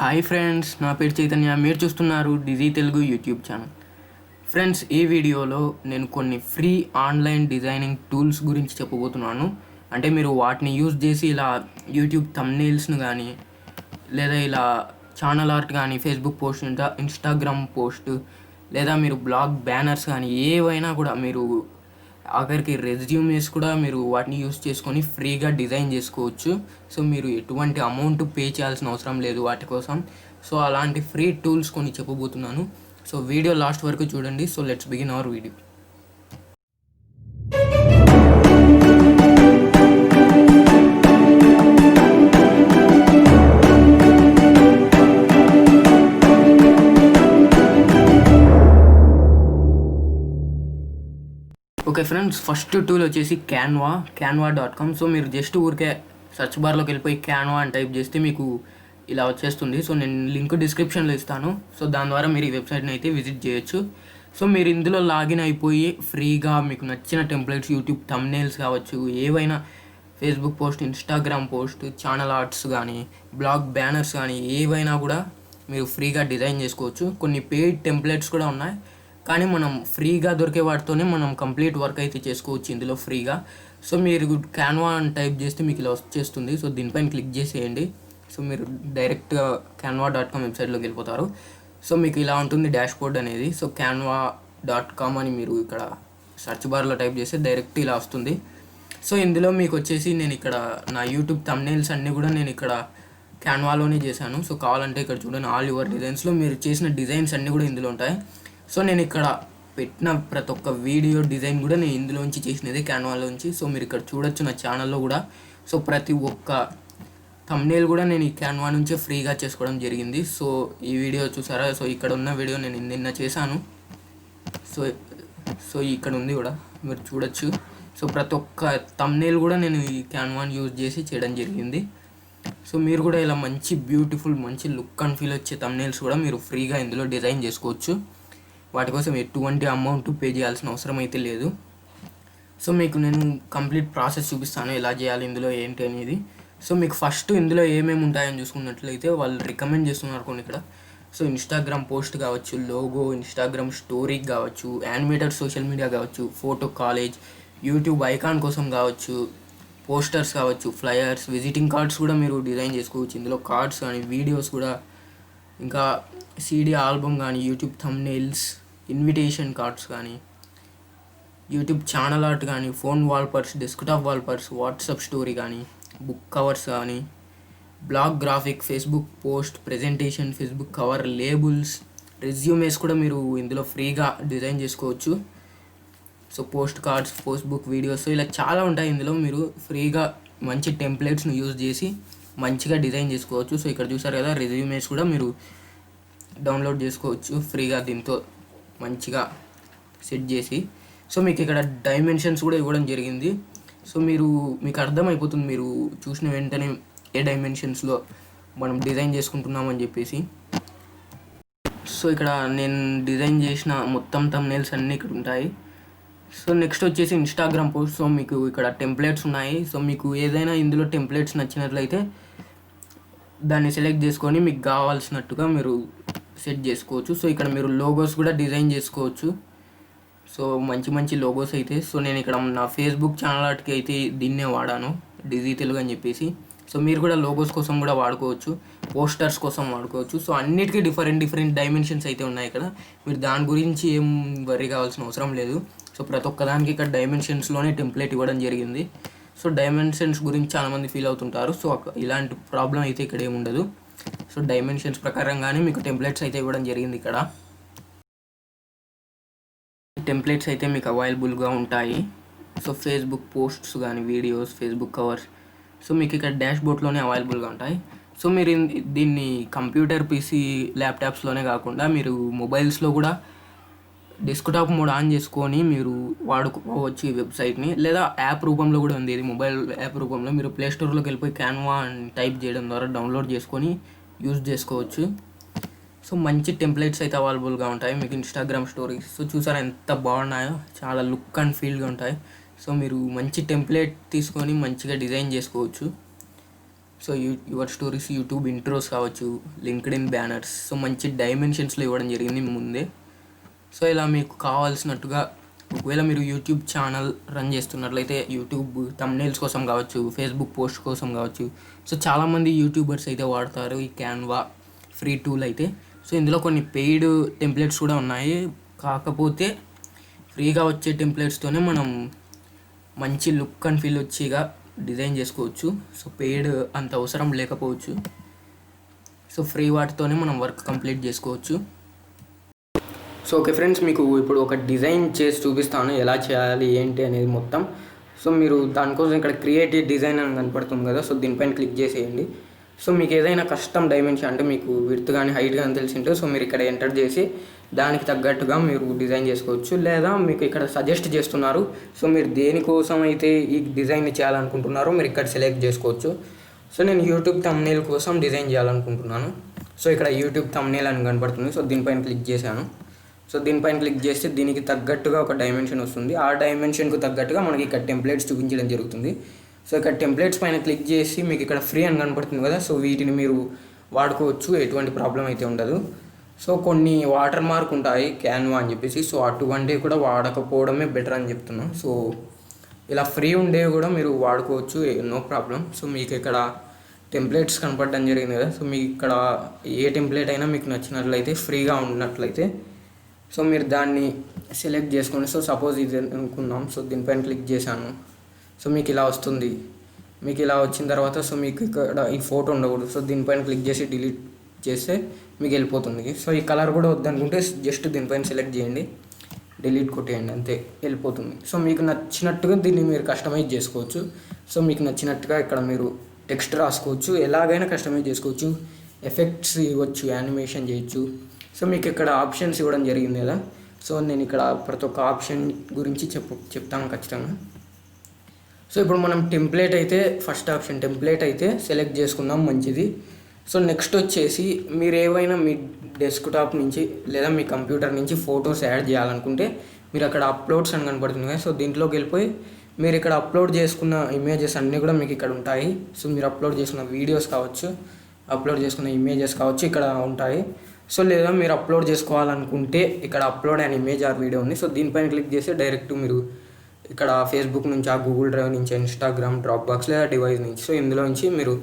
Hi friends, నా పేరు చైతన్య. మీరు చూస్తున్నారు Digi Telugu YouTube channel. Friends, ఈ వీడియోలో నేను కొన్ని ఫ్రీ ఆన్లైన్ డిజైనింగ్ టూల్స్ గురించి చెప్పబోతున్నాను. అంటే మీరు వాటిని యూజ్ చేసి ఇలా యూట్యూబ్ థంబ్నెయిల్స్ను కానీ, లేదా ఇలా ఛానల్ ఆర్ట్ కానీ, ఫేస్బుక్ పోస్ట్, ఇన్స్టాగ్రామ్ పోస్ట్, లేదా మీరు బ్లాగ్ బ్యానర్స్ కానీ ఏవైనా కూడా మీరు ఆఖరికి రెజ్యూమేస్ కూడా మీరు వాటిని యూస్ చేసుకొని ఫ్రీగా డిజైన్ చేసుకోవచ్చు. సో మీరు ఎటువంటి అమౌంట్ పే చేయాల్సిన అవసరం లేదు వాటి కోసం. సో అలాంటి ఫ్రీ టూల్స్ కొన్ని చెప్పబోతున్నాను. సో వీడియో లాస్ట్ వరకు చూడండి. So let's begin our video. Okay friends, first tool వచ్చేసి canva.com. సో మీరు జస్ట్ ఊరికే సెర్చ్ బార్లోకి వెళ్ళిపోయి క్యాన్వా అని టైప్ చేస్తే మీకు ఇలా వచ్చేస్తుంది. సో నేను లింక్ డిస్క్రిప్షన్లో ఇస్తాను. సో దాని ద్వారా మీరు ఈ వెబ్సైట్ని అయితే విజిట్ చేయొచ్చు. సో మీరు ఇందులో లాగిన్ అయిపోయి ఫ్రీగా మీకు నచ్చిన టెంప్లెట్స్, యూట్యూబ్ థంబ్నెయిల్స్ కావచ్చు, ఏవైనా Facebook post, Instagram post, channel arts కానీ, బ్లాగ్ బ్యానర్స్ కానీ ఏవైనా కూడా మీరు ఫ్రీగా డిజైన్ చేసుకోవచ్చు. కొన్ని పెయిడ్ టెంప్లెట్స్ కూడా ఉన్నాయి, కానీ మనం ఫ్రీగా దొరికే వాటితోనే మనం కంప్లీట్ వర్క్ అయితే చేసుకోవచ్చు ఇందులో ఫ్రీగా. సో మీరు క్యాన్వా అని టైప్ చేస్తే మీకు ఇలా వచ్చేస్తుంది. సో దీనిపైన క్లిక్ చేసేయండి. సో మీరు డైరెక్ట్గా canva.com వెబ్సైట్లోకి వెళ్ళిపోతారు. సో మీకు ఇలా ఉంటుంది డాష్ బోర్డ్ అనేది. సో canva.com అని మీరు ఇక్కడ సెర్చ్ బార్లో టైప్ చేస్తే డైరెక్ట్ ఇలా వస్తుంది. సో ఇందులో మీకు వచ్చేసి నేను ఇక్కడ నా యూట్యూబ్ థంబ్నెయిల్స్ అన్నీ కూడా నేను ఇక్కడ క్యాన్వాలోనే చేశాను. సో కావాలంటే ఇక్కడ చూడండి, ఆల్ యువర్ డిజైన్స్లో మీరు చేసిన డిజైన్స్ అన్నీ కూడా ఇందులో ఉంటాయి. సో నేను ఇక్కడ పెట్టిన ప్రతి ఒక్క వీడియో డిజైన్ కూడా నేను ఇందులోంచి చేసినది క్యాన్వాలోంచి. సో మీరు ఇక్కడ చూడొచ్చు నా ఛానల్లో కూడా. సో ప్రతి ఒక్క థంబ్నెయిల్ కూడా నేను ఈ క్యాన్వా నుంచే ఫ్రీగా చేసుకోవడం జరిగింది. సో ఈ వీడియో చూసారా? సో ఇక్కడ ఉన్న వీడియో నేను నిన్న చేశాను. సో సో ఇక్కడ ఉంది కూడా, మీరు చూడొచ్చు. సో ప్రతి ఒక్క థంబ్నెయిల్ కూడా నేను ఈ క్యాన్వాని యూజ్ చేసి చేయడం జరిగింది. సో మీరు కూడా ఇలా మంచి బ్యూటిఫుల్, మంచి లుక్ అండ్ ఫీల్ వచ్చే థంబ్నెయిల్స్ కూడా మీరు ఫ్రీగా ఇందులో డిజైన్ చేసుకోవచ్చు. వాటి కోసం ఎటువంటి అమౌంట్ పే చేయాల్సిన అవసరం అయితే లేదు. సో మీకు నేను కంప్లీట్ ప్రాసెస్ చూపిస్తాను ఎలా చేయాలి, ఇందులో ఏంటి అనేది. సో మీకు ఫస్ట్ ఇందులో ఏమేమి ఉంటాయని చూసుకున్నట్లయితే వాళ్ళు రికమెండ్ చేస్తున్నారు కొన్ని ఇక్కడ. సో ఇన్స్టాగ్రామ్ పోస్ట్ కావచ్చు, లోగో, ఇన్స్టాగ్రామ్ స్టోరీ కావచ్చు, యానిమేటెడ్ సోషల్ మీడియా కావచ్చు, ఫోటో కాలేజ్, యూట్యూబ్ ఐకాన్ కోసం కావచ్చు, పోస్టర్స్ కావచ్చు, ఫ్లయర్స్, విజిటింగ్ కార్డ్స్ కూడా మీరు డిజైన్ చేసుకోవచ్చు ఇందులో. కార్డ్స్ కానీ, వీడియోస్ కూడా, ఇంకా సీడీ ఆల్బమ్ కానీ, యూట్యూబ్ థంబ్నెయిల్స్, ఇన్విటేషన్ కార్డ్స్ కానీ, యూట్యూబ్ ఛానల్ ఆర్ట్ కానీ, ఫోన్ వాల్పర్స్, డెస్క్టాప్ వాల్పర్స్, వాట్సాప్ స్టోరీ కానీ, బుక్ కవర్స్ కానీ, blog graphic, Facebook post, presentation, Facebook cover, labels, resumes కూడా మీరు ఇందులో ఫ్రీగా డిజైన్ చేసుకోవచ్చు. So post cards, Facebook videos, ఇలా చాలా ఉంటాయి ఇందులో. మీరు ఫ్రీగా మంచి టెంప్లెట్స్ని యూజ్ చేసి మంచిగా డిజైన్ చేసుకోవచ్చు. సో ఇక్కడ చూసారు కదా, రెజ్యూమేస్ కూడా మీరు డౌన్లోడ్ చేసుకోవచ్చు ఫ్రీగా దీంతో మంచిగా సెట్ చేసి. సో మీకు ఇక్కడ డైమెన్షన్స్ కూడా ఇవ్వడం జరిగింది. సో మీకు అర్థమైపోతుంది మీరు చూసిన వెంటనే ఏ డైమెన్షన్స్లో మనం డిజైన్ చేసుకుంటున్నామని చెప్పేసి. సో ఇక్కడ నేను డిజైన్ చేసిన మొత్తం థంబ్నెయిల్స్ అన్నీ ఇక్కడ ఉంటాయి. సో నెక్స్ట్ వచ్చేసి ఇన్స్టాగ్రామ్ పోస్ట్. సో మీకు ఇక్కడ టెంప్లెట్స్ ఉన్నాయి. సో మీకు ఏదైనా ఇందులో టెంప్లెట్స్ నచ్చినట్లయితే దాన్ని సెలెక్ట్ చేసుకొని మీకు కావాల్సినట్టుగా మీరు సెట్ చేసుకోవచ్చు. సో ఇక్కడ మీరు లోగోస్ కూడా డిజైన్ చేసుకోవచ్చు. సో మంచి మంచి లోగోస్ అయితే. సో నేను ఇక్కడ నా ఫేస్బుక్ ఛానల్ ఆర్ట్కి అయితే దీన్నే వాడాను, డిజీ తెలుగు అని చెప్పేసి. సో మీరు కూడా లోగోస్ కోసం కూడా వాడుకోవచ్చు, పోస్టర్స్ కోసం వాడుకోవచ్చు. సో అన్నిటికీ డిఫరెంట్ డైమెన్షన్స్ అయితే ఉన్నాయి ఇక్కడ. మీరు దాని గురించి ఏం వరీ కావాల్సిన అవసరం లేదు. సో ప్రతి ఒక్కదానికి ఇక్కడ డైమెన్షన్స్లోనే టెంప్లెట్ ఇవ్వడం జరిగింది. సో డైమెన్షన్స్ గురించి చాలామంది ఫీల్ అవుతుంటారు. సో ఇలాంటి ప్రాబ్లం అయితే ఇక్కడ ఏముండదు. సో డైమెన్షన్స్ ప్రకారంగానే మీకు టెంప్లెట్స్ అయితే ఇవ్వడం జరిగింది ఇక్కడ. టెంప్లెట్స్ అయితే మీకు అవైలబుల్గా ఉంటాయి. సో ఫేస్బుక్ పోస్ట్స్ కానీ, వీడియోస్, ఫేస్బుక్ కవర్స్, సో మీకు ఇక్కడ డాష్ బోర్డ్లోనే అవైలబుల్గా ఉంటాయి. సో మీరు దీన్ని కంప్యూటర్, పీసీ, ల్యాప్టాప్స్లోనే కాకుండా మీరు మొబైల్స్లో కూడా డెస్క్టాప్ మోడ్ ఆన్ చేసుకొని మీరు వాడుకోవచ్చు ఈ వెబ్సైట్ని. లేదా యాప్ రూపంలో కూడా ఉంది ఇది, మొబైల్ యాప్ రూపంలో. మీరు ప్లే స్టోర్లోకి వెళ్ళిపోయి క్యాన్వా అని టైప్ చేయడం ద్వారా డౌన్లోడ్ చేసుకొని యూజ్ చేసుకోవచ్చు. సో మంచి టెంప్లెట్స్ అయితే అవైలబుల్గా ఉంటాయి మీకు. ఇన్స్టాగ్రామ్ స్టోరీస్ సో చూసారా ఎంత బాగున్నాయో, చాలా లుక్ అండ్ ఫీల్గా ఉంటాయి. సో మీరు మంచి టెంప్లెట్ తీసుకొని మంచిగా డిజైన్ చేసుకోవచ్చు. So your stories YouTube intros కావచ్చు, లింక్డ్ఇన్ బ్యానర్స్, సో మంచి డైమెన్షన్స్లో ఇవ్వడం జరిగింది ముందే. సో ఇలా మీకు కావాల్సినట్టుగా ఒకవేళ మీరు యూట్యూబ్ ఛానల్ రన్ చేస్తున్నట్లయితే యూట్యూబ్ థంబ్నెయిల్స్ కోసం కావచ్చు, ఫేస్బుక్ పోస్ట్ కోసం కావచ్చు, సో చాలామంది యూట్యూబర్స్ అయితే వాడతారు ఈ క్యాన్వా ఫ్రీ టూల్ అయితే. సో ఇందులో కొన్ని పెయిడ్ టెంప్లెట్స్ కూడా ఉన్నాయి, కాకపోతే ఫ్రీగా వచ్చే టెంప్లెట్స్తోనే మనం మంచి లుక్ అండ్ ఫీల్ వచ్చేగా డిజైన్ చేసుకోవచ్చు. సో పెయిడ్ అంత అవసరం లేకపోవచ్చు. సో ఫ్రీ వాటితోనే మనం వర్క్ కంప్లీట్ చేసుకోవచ్చు. సో ఓకే ఫ్రెండ్స్, మీకు ఇప్పుడు ఒక డిజైన్ చేసి చూపిస్తాను ఎలా చేయాలి ఏంటి అనేది మొత్తం. సో మీరు దానికోసం ఇక్కడ క్రియేటివ్ డిజైన్ అని కనపడుతుంది కదా, సో దీనిపైన క్లిక్ చేసేయండి. సో మీకు ఏదైనా కస్టమ్ డైమెన్షన్ అంటే మీకు విడ్త్ కానీ హైట్ కానీ తెలిసింటే సో మీరు ఇక్కడ ఎంటర్ చేసి దానికి తగ్గట్టుగా మీరు డిజైన్ చేసుకోవచ్చు. లేదా మీకు ఇక్కడ సజెస్ట్ చేస్తున్నారు, సో మీరు దేనికోసం అయితే ఈ డిజైన్ని చేయాలనుకుంటున్నారో మీరు ఇక్కడ సెలెక్ట్ చేసుకోవచ్చు. సో నేను యూట్యూబ్ థంబ్నెయిల్ కోసం డిజైన్ చేయాలనుకుంటున్నాను. సో ఇక్కడ యూట్యూబ్ థంబ్నెయిల్ అని కనపడుతుంది, సో దీనిపైన క్లిక్ చేశాను. సో దీనిపైన క్లిక్ చేస్తే దీనికి తగ్గట్టుగా ఒక డైమెన్షన్ వస్తుంది. ఆ డైమెన్షన్కు తగ్గట్టుగా మనకి ఇక్కడ టెంప్లెట్స్ చూపించడం జరుగుతుంది. సో ఇక్కడ టెంప్లెట్స్ పైన క్లిక్ చేసి మీకు ఇక్కడ ఫ్రీ అని కనపడుతుంది కదా, సో వీటిని మీరు వాడుకోవచ్చు, ఎటువంటి ప్రాబ్లం అయితే ఉండదు. సో కొన్ని వాటర్ మార్క్ ఉంటాయి క్యాన్వా అని చెప్పేసి, సో అటువంటివి కూడా వాడకపోవడమే బెటర్ అని చెప్తున్నాను. సో ఇలా ఫ్రీ ఉండేవి కూడా మీరు వాడుకోవచ్చు, నో ప్రాబ్లం. సో మీకు ఇక్కడ టెంప్లెట్స్ కనపడడం జరిగింది కదా, సో మీకు ఇక్కడ ఏ టెంప్లెట్ అయినా మీకు నచ్చినట్లయితే ఫ్రీగా ఉన్నట్లయితే సో మీరు దాన్ని సెలెక్ట్ చేసుకోండి. సో సపోజ్ ఇది అనుకుందాం, సో దీనిపైన క్లిక్ చేశాను. సో మీకు ఇలా వస్తుంది. మీకు ఇలా వచ్చిన తర్వాత సో మీకు ఇక్కడ ఈ ఫోటో ఉండకూడదు, సో దీనిపైన క్లిక్ చేసి డిలీట్ చేస్తే మీకు వెళ్ళిపోతుంది. సో ఈ కలర్ కూడా వద్దనుకుంటే జస్ట్ దీనిపైన సెలెక్ట్ చేయండి, డిలీట్ కొట్టేయండి, అంతే వెళ్ళిపోతుంది. సో మీకు నచ్చినట్టుగా దీన్ని మీరు కస్టమైజ్ చేసుకోవచ్చు. సో మీకు నచ్చినట్టుగా ఇక్కడ మీరు టెక్స్ట్ రాసుకోవచ్చు, ఎలాగైనా కస్టమైజ్ చేసుకోవచ్చు, ఎఫెక్ట్స్ ఇవ్వచ్చు, యానిమేషన్ చేయొచ్చు. సో మీకు ఇక్కడ ఆప్షన్స్ ఇవ్వడం జరిగింది కదా, సో నేను ఇక్కడ ప్రతి ఒక్క ఆప్షన్ గురించి చెప్తాను ఖచ్చితంగా. సో ఇప్పుడు మనం టెంప్లెట్ అయితే ఫస్ట్ ఆప్షన్ టెంప్లెట్ అయితే సెలెక్ట్ చేసుకుందాం, మంచిది. సో నెక్స్ట్ వచ్చేసి మీరు ఏవైనా మీ డెస్క్టాప్ నుంచి లేదా మీ కంప్యూటర్ నుంచి ఫొటోస్ యాడ్ చేయాలనుకుంటే మీరు అక్కడ అప్లోడ్స్ అని కనపడుతుంది కదా, సో దీంట్లోకి వెళ్ళిపోయి మీరు ఇక్కడ అప్లోడ్ చేసుకున్న ఇమేజెస్ అన్నీ కూడా మీకు ఇక్కడ ఉంటాయి. సో మీరు అప్లోడ్ చేసుకున్న వీడియోస్ కావచ్చు, అప్లోడ్ చేసుకున్న ఇమేజెస్ కావచ్చు ఇక్కడ ఉంటాయి. సో లేదా మీరు అప్లోడ్ చేసుకోవాలనుకుంటే ఇక్కడ upload and image or video ఉంది. సో దీనిపైన క్లిక్ చేసి డైరెక్ట్ మీరు ఇక్కడ ఫేస్బుక్ నుంచి, ఆ గూగుల్ డ్రైవ్ నుంచి, ఇన్స్టాగ్రామ్, డ్రాప్ బాక్స్ లేదా డివైస్ నుంచి, సో ఇందులో నుంచి మీరు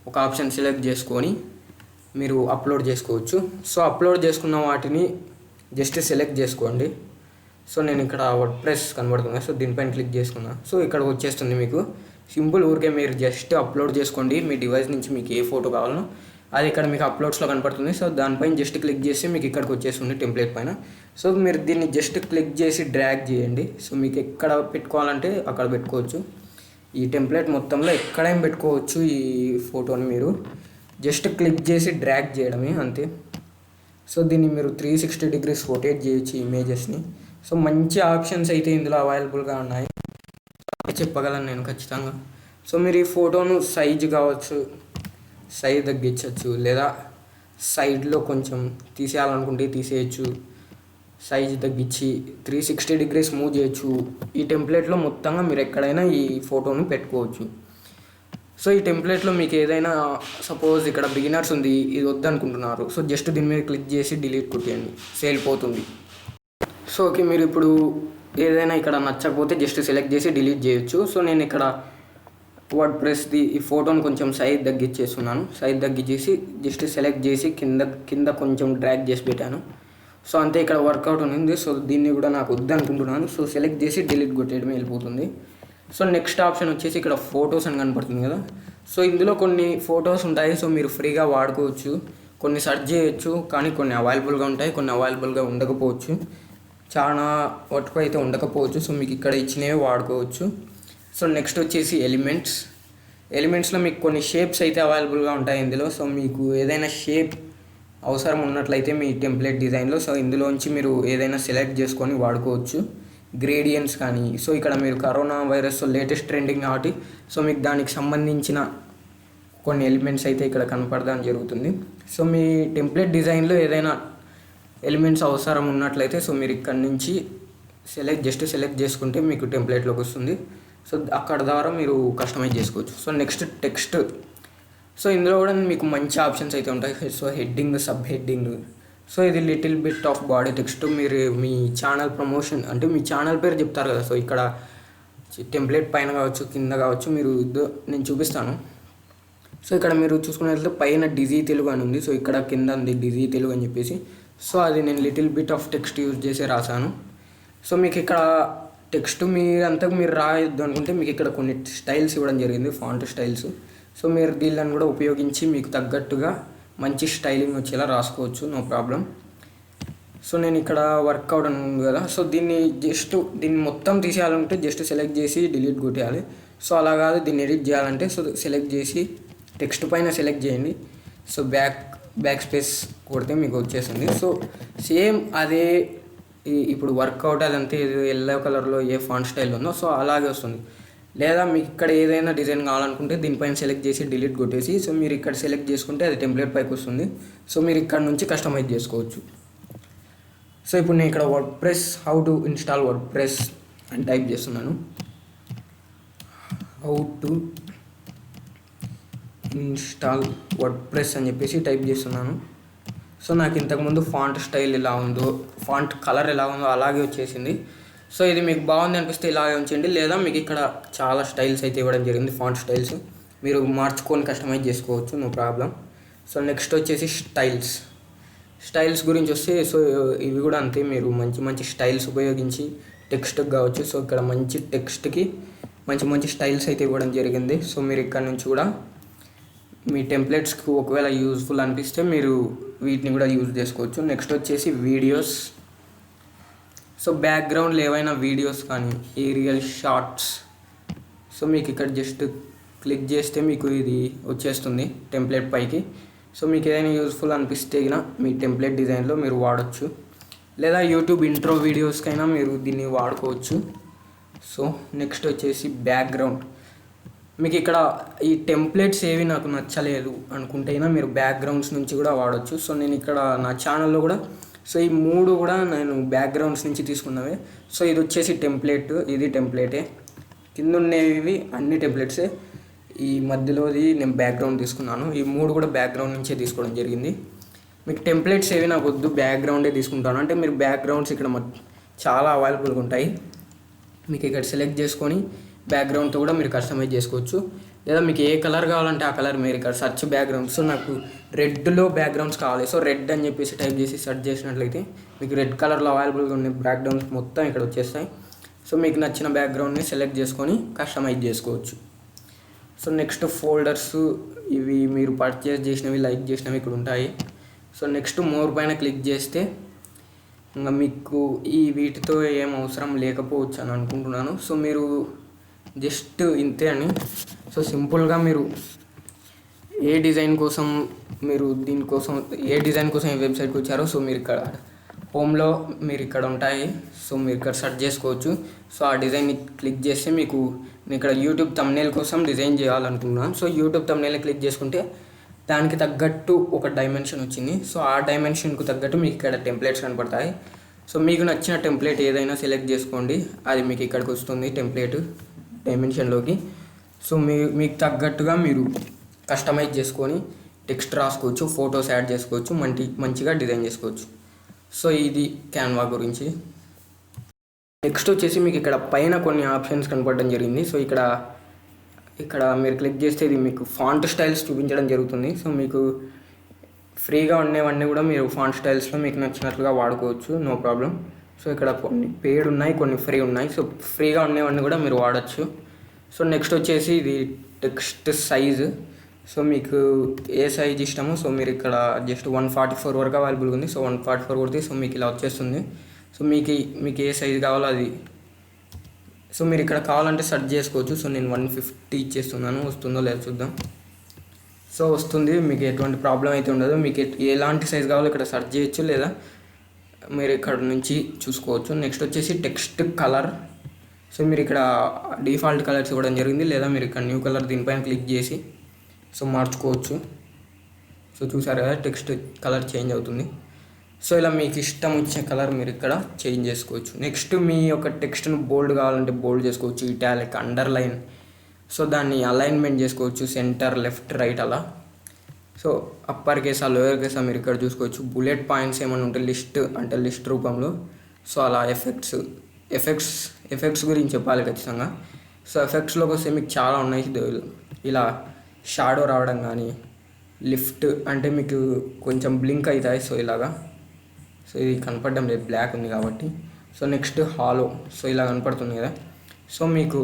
ఒక ఆప్షన్ సెలెక్ట్ చేసుకొని మీరు అప్లోడ్ చేసుకోవచ్చు. సో అప్లోడ్ చేసుకున్న వాటిని జస్ట్ సెలెక్ట్ చేసుకోండి. సో నేను ఇక్కడ వర్డ్ప్రెస్ కనబడుతుంది, సో దీనిపైన క్లిక్ చేసుకున్నా. సో ఇక్కడ వచ్చేస్తుంది మీకు సింపుల్, ఊరికే మీరు జస్ట్ అప్లోడ్ చేసుకోండి మీ డివైస్ నుంచి మీకు ఏ ఫోటో కావాలనో అది ఇక్కడ మీకు అప్లోడ్స్లో కనపడుతుంది. సో దానిపైన జస్ట్ క్లిక్ చేసి మీకు ఇక్కడికి వచ్చేస్తుంది టెంప్లెట్ పైన. సో మీరు దీన్ని జస్ట్ క్లిక్ చేసి డ్రాగ్ చేయండి. సో మీకు ఎక్కడ పెట్టుకోవాలంటే అక్కడ పెట్టుకోవచ్చు. ఈ టెంప్లెట్ మొత్తంలో ఎక్కడైనా పెట్టుకోవచ్చు ఈ ఫోటోని, మీరు జస్ట్ క్లిక్ చేసి డ్రాగ్ చేయడమే అంతే. సో దీన్ని మీరు 360 degrees రొటేట్ చేయొచ్చు ఇమేజెస్ని. సో మంచి ఆప్షన్స్ అయితే ఇందులో అవైలబుల్గా ఉన్నాయి చెప్పగలను నేను ఖచ్చితంగా. సో మీరు ఈ ఫోటోను సైజు కావచ్చు, సైజ్ తగ్గించవచ్చు, లేదా సైడ్లో కొంచెం తీసేయాలనుకుంటే తీసేయచ్చు, సైజ్ తగ్గించి 360 degrees మూవ్ చేయొచ్చు. ఈ టెంప్లెట్లో మొత్తంగా మీరు ఎక్కడైనా ఈ ఫోటోను పెట్టుకోవచ్చు. సో ఈ టెంప్లెట్లో మీకు ఏదైనా సపోజ్ ఇక్కడ బిగినర్స్ ఉంది, ఇది వద్దనుకుంటున్నారు, సో జస్ట్ దీని మీద క్లిక్ చేసి డిలీట్ కొట్టేయండి, సేల్ పోతుంది. సో ఓకే, మీరు ఇప్పుడు ఏదైనా ఇక్కడ నచ్చకపోతే జస్ట్ సెలెక్ట్ చేసి డిలీట్ చేయొచ్చు. సో నేను ఇక్కడ వర్డ్ప్రెస్ది ఈ ఫోటోని కొంచెం సైజ్ తగ్గించేస్తున్నాను, సైజ్ తగ్గించేసి జస్ట్ సెలెక్ట్ చేసి కింద కొంచెం డ్రాగ్ చేసి పెట్టాను. సో అంతే, ఇక్కడ వర్కౌట్ ఉంది. సో దీన్ని కూడా నాకు వద్దనుకుంటున్నాను, సో సెలెక్ట్ చేసి డిలీట్ కొట్టేయడం వెళ్ళిపోతుంది. సో నెక్స్ట్ ఆప్షన్ వచ్చేసి ఇక్కడ ఫొటోస్ అని కనపడుతుంది కదా, సో ఇందులో కొన్ని ఫొటోస్ ఉంటాయి. సో మీరు ఫ్రీగా వాడుకోవచ్చు, కొన్ని సెర్చ్ చేయొచ్చు, కానీ కొన్ని అవైలబుల్గా ఉంటాయి, కొన్ని అవైలబుల్గా ఉండకపోవచ్చు, చాలా వరకు అయితే ఉండకపోవచ్చు. సో మీకు ఇక్కడ ఇచ్చినవి వాడుకోవచ్చు. సో నెక్స్ట్ వచ్చేసి ఎలిమెంట్స్లో మీకు కొన్ని షేప్స్ అయితే అవైలబుల్గా ఉంటాయి ఇందులో. సో మీకు ఏదైనా షేప్ అవసరం ఉన్నట్లయితే మీ టెంప్లెట్ డిజైన్లో, సో ఇందులోంచి మీరు ఏదైనా సెలెక్ట్ చేసుకొని వాడుకోవచ్చు, గ్రేడియంట్స్ కానీ. సో ఇక్కడ మీరు కరోనా వైరస్ లేటెస్ట్ ట్రెండింగ్ కాబట్టి సో మీకు దానికి సంబంధించిన కొన్ని ఎలిమెంట్స్ అయితే ఇక్కడ కనపడడం జరుగుతుంది. సో మీ టెంప్లెట్ డిజైన్లో ఏదైనా ఎలిమెంట్స్ అవసరం ఉన్నట్లయితే సో మీరు ఇక్కడ నుంచి జస్ట్ సెలెక్ట్ చేసుకుంటే మీకు టెంప్లెట్లోకి వస్తుంది. సో అక్కడ ద్వారా మీరు కస్టమైజ్ చేసుకోవచ్చు. సో నెక్స్ట్ సో ఇందులో కూడా మీకు మంచి ఆప్షన్స్ అయితే ఉంటాయి. So heading, sub heading, so ఇది little bit of body text. మీరు మీ ఛానల్ ప్రమోషన్ అంటే మీ ఛానల్ పేరు చెప్తారు కదా, సో ఇక్కడ టెంప్లెట్ పైన కావచ్చు, కింద కావచ్చు, మీరు నేను చూపిస్తాను. సో ఇక్కడ మీరు చూసుకున్నట్లయితే పైన డిజీ తెలుగు అని ఉంది, సో ఇక్కడ కింద ఉంది డిజీ తెలుగు అని చెప్పేసి. సో అది నేను little bit of text use చేసి రాశాను. సో మీకు ఇక్కడ టెక్స్ట్ మీరు రాయొద్దు అనుకుంటే మీకు ఇక్కడ కొన్ని స్టైల్స్ ఇవ్వడం జరిగింది, ఫాంట్ స్టైల్స్. సో మీరు దీన్ని కూడా ఉపయోగించి మీకు తగ్గట్టుగా మంచి స్టైలింగ్ వచ్చేలా రాసుకోవచ్చు, నో ప్రాబ్లం. సో నేను ఇక్కడ వర్కౌట్ అని ఉంది కదా, సో దీన్ని మొత్తం తీసేయాలంటే జస్ట్ సెలెక్ట్ చేసి డిలీట్ కొట్టేయాలి. సో అలా కాదు, దీన్ని ఎడిట్ చేయాలంటే సో సెలెక్ట్ చేసి టెక్స్ట్ పైన సెలెక్ట్ చేయండి. సో బ్యాక్ స్పేస్ కొడితే మీకు వచ్చేస్తుంది. సో సేమ్ అదే ఇప్పుడు వర్కౌట్ అదంతా ఎల్లో కలర్లో ఏ ఫాంట్ స్టైల్ ఉందో సో అలాగే వస్తుంది. లేదా మీకు ఇక్కడ ఏదైనా డిజైన్ కావాలనుకుంటే దీనిపైన సెలెక్ట్ చేసి డిలీట్ కొట్టేసి సో మీరు ఇక్కడ సెలెక్ట్ చేసుకుంటే అది టెంప్లెట్ పైకి వస్తుంది. సో మీరు ఇక్కడ నుంచి కస్టమైజ్ చేసుకోవచ్చు. సో ఇప్పుడు నేను ఇక్కడ word press, how to install word press అని టైప్ చేస్తున్నాను. How to install word press అని చెప్పేసి టైప్ చేస్తున్నాను. సో నాకు ఇంతకుముందు ఫాంట్ స్టైల్ ఎలా ఉందో, ఫాంట్ కలర్ ఎలా ఉందో అలాగే వచ్చేసింది. సో ఇది మీకు బాగుంది అనిపిస్తే ఇలాగే ఉంచండి, లేదా మీకు ఇక్కడ చాలా స్టైల్స్ అయితే ఇవ్వడం జరిగింది, ఫాంట్ స్టైల్స్ మీరు మార్చుకొని కస్టమైజ్ చేసుకోవచ్చు, నో ప్రాబ్లం. సో నెక్స్ట్ వచ్చేసి స్టైల్స్ గురించి వస్తే సో ఇవి కూడా అంతే, మీరు మంచి స్టైల్స్ ఉపయోగించి టెక్స్ట్కి కావచ్చు. సో ఇక్కడ మంచి టెక్స్ట్కి మంచి స్టైల్స్ అయితే ఇవ్వడం జరిగింది. సో మీరు ఇక్కడ నుంచి కూడా మీ టెంప్లెట్స్కి ఒకవేళ యూజ్ఫుల్ అనిపిస్తే మీరు వీటిని కూడా యూజ్ చేసుకోవచ్చు. నెక్స్ట్ వచ్చేసి వీడియోస్. సో బ్యాక్గ్రౌండ్లో ఏవైనా వీడియోస్ కానీ ఏరియల్ షార్ట్స్, సో మీకు ఇక్కడ జస్ట్ క్లిక్ చేస్తే మీకు ఇది వచ్చేస్తుంది టెంప్లెట్ పైకి. సో మీకు ఏదైనా యూజ్ఫుల్ అనిపిస్తే మీ టెంప్లెట్ డిజైన్లో మీరు వాడచ్చు, లేదా యూట్యూబ్ ఇంట్రో వీడియోస్కైనా మీరు దీన్ని వాడుకోవచ్చు. సో నెక్స్ట్ వచ్చేసి బ్యాక్గ్రౌండ్. మీకు ఇక్కడ ఈ టెంప్లెట్స్ ఏవి నాకు నచ్చలేదు అనుకుంటే మీరు బ్యాక్గ్రౌండ్స్ నుంచి కూడా వాడచ్చు. సో నేను ఇక్కడ నా ఛానల్లో కూడా సో ఈ 3 కూడా నేను బ్యాక్గ్రౌండ్స్ నుంచి తీసుకున్నవే. సో ఇది వచ్చేసి టెంప్లెట్, ఇది టెంప్లెటే, కింద ఉండేవి అన్ని టెంప్లెట్సే, ఈ మధ్యలోది నేను బ్యాక్గ్రౌండ్ తీసుకున్నాను. ఈ 3 కూడా బ్యాక్గ్రౌండ్ నుంచే తీసుకోవడం జరిగింది. మీకు టెంప్లెట్స్ ఏవి నాకు వద్దు, బ్యాక్గ్రౌండే తీసుకుంటాను అంటే మీరు బ్యాక్గ్రౌండ్స్ ఇక్కడ చాలా అవైలబుల్గా ఉంటాయి. మీకు ఇక్కడ సెలెక్ట్ చేసుకొని బ్యాక్గ్రౌండ్తో కూడా మీరు కస్టమైజ్ చేసుకోవచ్చు, లేదా మీకు ఏ కలర్ కావాలంటే ఆ కలర్ మీరు ఇక్కడ సెర్చ్ బ్యాక్గ్రౌండ్స్. సో నాకు రెడ్లో బ్యాక్గ్రౌండ్స్ కావాలి, సో రెడ్ అని చెప్పేసి టైప్ చేసి సెర్చ్ చేసినట్లయితే మీకు రెడ్ కలర్లో అవైలబుల్గా ఉన్న బ్యాక్గ్రౌండ్స్ మొత్తం ఇక్కడ వచ్చేస్తాయి. సో మీకు నచ్చిన బ్యాక్గ్రౌండ్ని సెలెక్ట్ చేసుకొని కస్టమైజ్ చేసుకోవచ్చు. సో నెక్స్ట్ ఫోల్డర్స్, ఇవి మీరు పర్చేస్ చేసినవి, లైక్ చేసినవి ఇక్కడ ఉంటాయి. సో నెక్స్ట్ మోర్ పైన క్లిక్ చేస్తే ఇంకా మీకు వీటితో ఏం అవసరం లేకపోవచ్చు అని అనుకుంటున్నాను. సో మీరు జస్ట్ ఇంతే అని. సో సింపుల్గా మీరు ఏ డిజైన్ కోసం ఏ వెబ్సైట్కి వచ్చారో సో మీరు ఇక్కడ హోమ్లో మీరు ఇక్కడ ఉంటాయి, సో మీరు ఇక్కడ సెర్చ్ చేసుకోవచ్చు. సో ఆ డిజైన్ని క్లిక్ చేస్తే మీకు నేను ఇక్కడ యూట్యూబ్ థంబ్నెయిల్ కోసం డిజైన్ చేయాలనుకుంటున్నాను. సో యూట్యూబ్ థంబ్నెయిల్ని క్లిక్ చేసుకుంటే దానికి తగ్గట్టు ఒక డైమెన్షన్ వచ్చింది. సో ఆ డైమెన్షన్కు తగ్గట్టు మీకు ఇక్కడ టెంప్లెట్స్ కనపడతాయి. సో మీకు నచ్చిన టెంప్లెట్ ఏదైనా సెలెక్ట్ చేసుకోండి, అది మీకు ఇక్కడికి వస్తుంది టెంప్లెట్ డైమెన్షన్లోకి. సో మీకు తగ్గట్టుగా మీరు కస్టమైజ్ చేసుకొని టెక్స్ట్ రాసుకోవచ్చు, ఫొటోస్ యాడ్ చేసుకోవచ్చు, మంచిగా డిజైన్ చేసుకోవచ్చు. సో ఇది క్యాన్వా గురించి. నెక్స్ట్ వచ్చేసి మీకు ఇక్కడ పైన కొన్ని ఆప్షన్స్ కనపడడం జరిగింది. సో ఇక్కడ మీరు క్లిక్ చేస్తే ఇది మీకు ఫాంట్ స్టైల్స్ చూపించడం జరుగుతుంది. సో మీకు ఫ్రీగా ఉండేవన్నీ కూడా మీరు ఫాంట్ స్టైల్స్లో మీకు నచ్చినట్లుగా వాడుకోవచ్చు, నో ప్రాబ్లం. సో ఇక్కడ కొన్ని పెయిడ్ ఉన్నాయి, కొన్ని ఫ్రీ ఉన్నాయి. సో ఫ్రీగా ఉండేవన్నీ కూడా మీరు వాడచ్చు. సో నెక్స్ట్ వచ్చేసి ఇది టెక్స్ట్ సైజ్. సో మీకు ఏ సైజ్ ఇష్టమో సో మీరు ఇక్కడ జస్ట్ 144 వరకు అవైలబుల్గా ఉంది. సో 144 కొడితే సో మీకు ఇలా వచ్చేస్తుంది. సో మీకు ఏ సైజు కావాలో అది సో మీరు ఇక్కడ కావాలంటే సెర్చ్ చేసుకోవచ్చు. సో నేను 150 ఇచ్చేస్తున్నాను, వస్తుందో లేదో చూద్దాం. సో వస్తుంది, మీకు ఎటువంటి ప్రాబ్లం అయితే ఉండదు. మీకు ఎలాంటి సైజు కావాలో ఇక్కడ సెర్చ్ చేయొచ్చు, లేదా మీరు ఇక్కడ నుంచి చూసుకోవచ్చు. నెక్స్ట్ వచ్చేసి టెక్స్ట్ కలర్. సో మీరు ఇక్కడ డిఫాల్ట్ కలర్స్ ఇవ్వడం జరిగింది, లేదా మీరు ఇక్కడ న్యూ కలర్ దీనిపైన క్లిక్ చేసి సో మార్చుకోవచ్చు. సో చూసారు కదా టెక్స్ట్ కలర్ చేంజ్ అవుతుంది. సో ఇలా మీకు ఇష్టం వచ్చిన కలర్ మీరు ఇక్కడ చేంజ్ చేసుకోవచ్చు. నెక్స్ట్ మీ యొక్క టెక్స్ట్ను బోల్డ్ కావాలంటే బోల్డ్ చేసుకోవచ్చు, ఇటాలిక్, అండర్లైన్. సో దాన్ని అలైన్మెంట్ చేసుకోవచ్చు, సెంటర్, లెఫ్ట్, రైట్ అలా. సో అప్పర్ కేసా లోయర్ కేసా మీరు ఇక్కడ చూసుకోవచ్చు. బుల్లెట్ పాయింట్స్ ఏమైనా ఉంటే లిస్ట్ రూపంలో. సో అలా ఎఫెక్ట్స్ గురించి చెప్పాలి ఖచ్చితంగా. సో ఎఫెక్ట్స్లోకి వస్తే మీకు చాలా ఉన్నాయి. ఇలా షాడో రావడం కానీ, లిఫ్ట్ అంటే మీకు కొంచెం బ్లింక్ అవుతాయి. సో ఇలాగా, సో ఇది కనపడడం లేదు, బ్లాక్ ఉంది కాబట్టి. సో నెక్స్ట్ హాలో, సో ఇలా కనపడుతుంది కదా. సో మీకు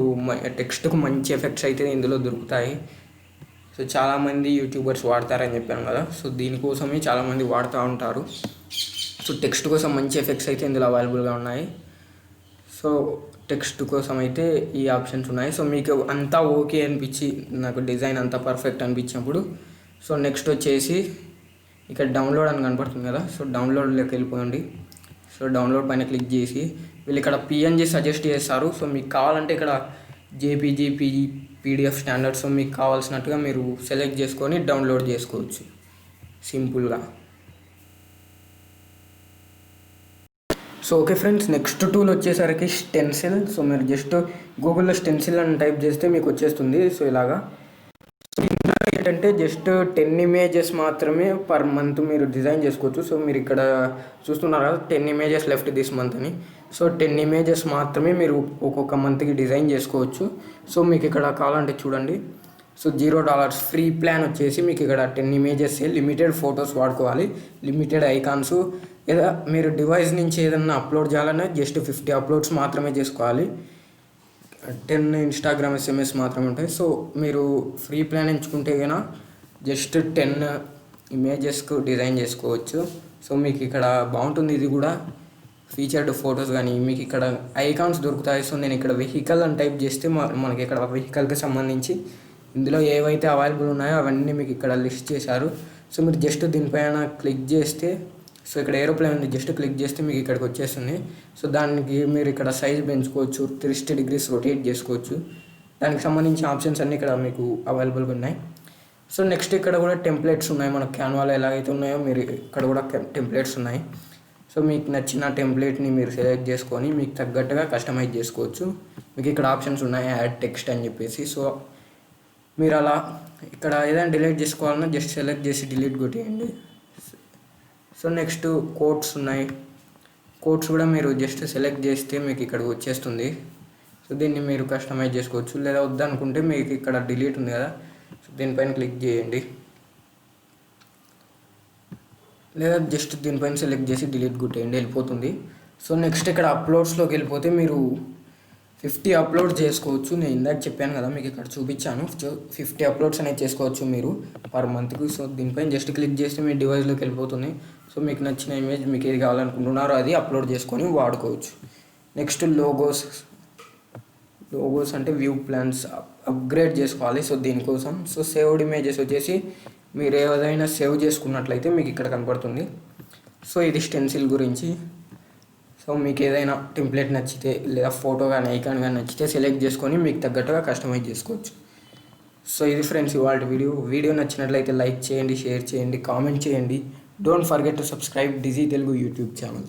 టెక్స్ట్కు మంచి ఎఫెక్ట్స్ అయితే ఇందులో దొరుకుతాయి. సో చాలామంది యూట్యూబర్స్ వాడతారని చెప్పాను కదా. సో దీనికోసమే చాలామంది వాడుతూ ఉంటారు. సో టెక్స్ట్ కోసం మంచి ఎఫెక్ట్స్ అయితే ఇందులో అవైలబుల్గా ఉన్నాయి. సో టెక్స్ట్ కోసం అయితే ఈ ఆప్షన్స్ ఉన్నాయి. సో మీకు అంతా ఓకే అనిపించి, నాకు డిజైన్ అంతా పర్ఫెక్ట్ అనిపించినప్పుడు, సో నెక్స్ట్ వచ్చేసి ఇక్కడ డౌన్లోడ్ అని కనపడుతుంది కదా. సో డౌన్లోడ్లోకి వెళ్ళిపోండి. సో డౌన్లోడ్ పైన క్లిక్ చేసి వీళ్ళు ఇక్కడ పిఎన్జీ సజెస్ట్ చేస్తారు. సో మీకు కావాలంటే ఇక్కడ జేపీజీ, పీడిఎఫ్ స్టాండర్డ్, సో మీకు కావాల్సినట్టుగా మీరు సెలెక్ట్ చేసుకొని డౌన్లోడ్ చేసుకోవచ్చు సింపుల్గా. So okay friends, next tool వచ్చేసరికి స్టెన్సిల్. సో మీరు జస్ట్ గూగుల్లో స్టెన్సిల్ అని టైప్ చేస్తే మీకు వచ్చేస్తుంది. సో ఇలాగా ఏంటంటే జస్ట్ 10 ఇమేజెస్ మాత్రమే పర్ మంత్ మీరు డిజైన్ చేసుకోవచ్చు. సో మీరు ఇక్కడ చూస్తున్నారు కదా, 10 ఇమేజెస్ లెఫ్ట్ దిస్ మంత్ అని. సో 10 ఇమేజెస్ మాత్రమే మీరు ఒక్కొక్క మంత్కి డిజైన్ చేసుకోవచ్చు. సో మీకు ఇక్కడ కావాలంటే చూడండి. సో $0 ఫ్రీ ప్లాన్ వచ్చేసి మీకు ఇక్కడ 10 ఇమేజెస్, లిమిటెడ్ ఫొటోస్ వాడుకోవాలి, లిమిటెడ్ ఐకాన్స్. లేదా మీరు డివైస్ నుంచి ఏదన్నా అప్లోడ్ చేయాలన్నా జస్ట్ 50 అప్లోడ్స్ మాత్రమే చేసుకోవాలి. 10 ఇన్స్టాగ్రామ్ SMS మాత్రమే ఉంటాయి. సో మీరు ఫ్రీ ప్లాన్ ఎంచుకుంటే కనుక జస్ట్ 10 ఇమేజెస్కు డిజైన్ చేసుకోవచ్చు. సో మీకు ఇక్కడ బాగుంటుంది. ఇది కూడా ఫీచర్డ్ ఫొటోస్ కానీ మీకు ఇక్కడ ఐకాన్స్ దొరుకుతాయి. సో నేను ఇక్కడ వెహికల్ అని టైప్ చేస్తే మనకి ఇక్కడ వెహికల్కి సంబంధించి ఇందులో ఏవైతే అవైలబుల్ ఉన్నాయో అవన్నీ మీకు ఇక్కడ లిస్ట్ చేశారు. సో మీరు జస్ట్ దీనిపైన క్లిక్ చేస్తే, సో ఇక్కడ ఏరోప్లేన్ ఉంది, జస్ట్ క్లిక్ చేస్తే మీకు ఇక్కడికి వచ్చేస్తుంది. సో దానికి మీరు ఇక్కడ సైజ్ పెంచుకోవచ్చు, 360 degrees రొటేట్ చేసుకోవచ్చు. దానికి సంబంధించిన ఆప్షన్స్ అన్నీ ఇక్కడ మీకు అవైలబుల్గా ఉన్నాయి. సో నెక్స్ట్ ఇక్కడ కూడా టెంప్లెట్స్ ఉన్నాయి. మనకు క్యాన్వాలో ఎలాగైతే ఉన్నాయో మీరు ఇక్కడ కూడా టెంప్లెట్స్ ఉన్నాయి. సో మీకు నచ్చిన టెంప్లెట్ని మీరు సెలెక్ట్ చేసుకొని మీకు తగ్గట్టుగా కస్టమైజ్ చేసుకోవచ్చు. మీకు ఇక్కడ ఆప్షన్స్ ఉన్నాయి, యాడ్ టెక్స్ట్ అని చెప్పేసి. సో మీరు అలా ఇక్కడ ఏదైనా డిలీట్ చేసుకోవాలన్నా జస్ట్ సెలెక్ట్ చేసి డిలీట్ కొట్టేయండి. సో నెక్స్ట్ కోడ్స్ ఉన్నాయి. కోడ్స్ కూడా మీరు జస్ట్ సెలెక్ట్ చేస్తే మీకు ఇక్కడ వచ్చేస్తుంది. సో దీన్ని మీరు కస్టమైజ్ చేసుకోవచ్చు. లేదా వద్దనుకుంటే మీకు ఇక్కడ డిలీట్ ఉంది కదా, సో దీనిపైన క్లిక్ చేయండి. లేదా జస్ట్ దీనిపైన సెలెక్ట్ చేసి డిలీట్ కొట్టేయండి, వెళ్ళిపోతుంది. సో నెక్స్ట్ ఇక్కడ అప్లోడ్స్లోకి వెళ్ళిపోతే మీరు 50 అప్లోడ్ చేసుకోవచ్చు. నేను ఇందాక చెప్పాను కదా, మీకు ఇక్కడ చూపించాను. సో 50 అప్లోడ్స్ అనేది చేసుకోవచ్చు మీరు పర్ మంత్కి. సో దీనిపైన జస్ట్ క్లిక్ చేస్తే మీ డివైస్లోకి వెళ్ళిపోతుంది. సో మీకు నచ్చిన ఇమేజ్ మీకు ఏది కావాలనుకుంటున్నారో అది అప్లోడ్ చేసుకొని వాడుకోవచ్చు. నెక్స్ట్ లోగోస్ అంటే వ్యూ ప్లాన్స్ అప్గ్రేడ్ చేసుకోవాలి. సో దీనికోసం సో సేవ్డ్ ఇమేజెస్ వచ్చేసి మీరు ఏదైనా సేవ్ చేసుకున్నట్లయితే మీకు ఇక్కడ కనపడుతుంది. సో ఇది స్టెన్సిల్ గురించి. సో మీకు ఏదైనా టెంప్లెట్ నచ్చితే లేదా ఫోటో కానీ ఐకాన్ కానీ నచ్చితే సెలెక్ట్ చేసుకొని మీకు తగ్గట్టుగా కస్టమైజ్ చేసుకోవచ్చు. సో ఇది ఫ్రెండ్స్ ఇవాళ వీడియో నచ్చినట్లయితే లైక్ చేయండి, షేర్ చేయండి, కామెంట్ చేయండి. Don't forget to subscribe Digi Telugu YouTube channel.